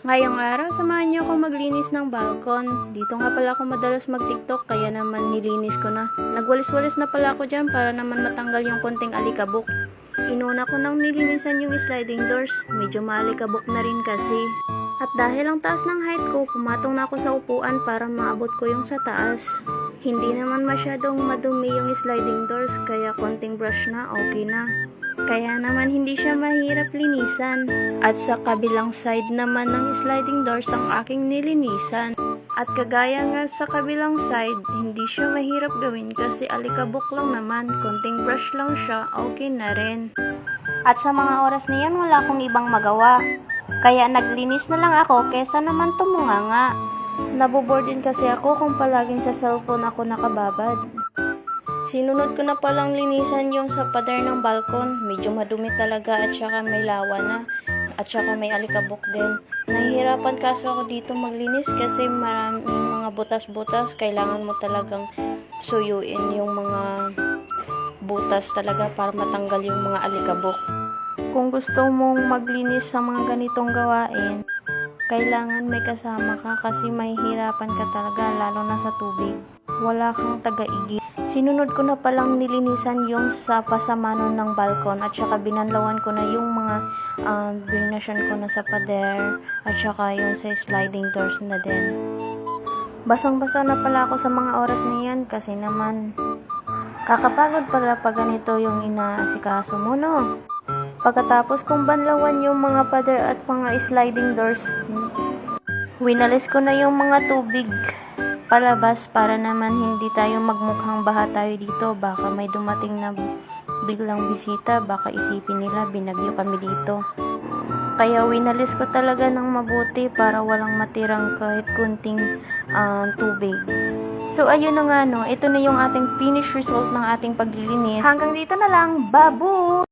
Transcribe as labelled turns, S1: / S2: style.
S1: Ngayong araw, samahan niyo ako maglinis ng balkon. Dito nga pala ako madalas mag-TikTok, kaya naman nilinis ko na. Nagwalis-walis na pala ako dyan para naman matanggal yung konting alikabok. Inuna ko nang nilinisan yung sliding doors, medyo maalikabok na rin kasi. At dahil ang taas ng height ko, pumatong na ako sa upuan para maabot ko yung sa taas. Hindi naman masyadong madumi yung sliding doors, kaya konting brush na okay na. Kaya naman hindi siya mahirap linisan. At sa kabilang side naman ng sliding doors ang aking nilinisan. At kagaya nga sa kabilang side, hindi siya mahirap gawin kasi alikabok lang naman, konting brush lang siya, okay na rin. At sa mga oras na yan, wala akong ibang magawa. Kaya naglinis na lang ako kesa naman tumunganga. Nabobore din kasi ako kung palaging sa cellphone ako nakababad. Sinunod ko na palang linisan yung sa pader ng balkon. Medyo madumi talaga at saka may lawa na. At saka may alikabok din. Nahihirapan kaso ako dito maglinis kasi maraming mga butas-butas. Kailangan mo talagang suyuin yung mga butas talaga para matanggal yung mga alikabok. Kung gusto mong maglinis sa mga ganitong gawain, kailangan may kasama ka kasi mahihirapan ka talaga lalo na sa tubig. Wala kang taga-igib. Sinunod ko na palang nilinisan yung sa pasamanon ng balkon at saka binanlawan ko na yung mga binasyon ko na sa pader at saka yung sa sliding doors na din. Basang-basa na pala ako sa mga oras na yan kasi naman kakapagod pala pag ganito yung inaasikaso mo, no? Pagkatapos kong banlawan yung mga pader at mga sliding doors, winalis ko na yung mga tubig palabas para naman hindi tayo magmukhang baha tayo dito. Baka may dumating na biglang bisita, baka isipin nila binagyo kami dito. Kaya winalis ko talaga ng mabuti para walang matirang kahit kunting tubig. So ayun na nga no, ito na yung ating finished result ng ating paglilinis. Hanggang dito na lang, babu!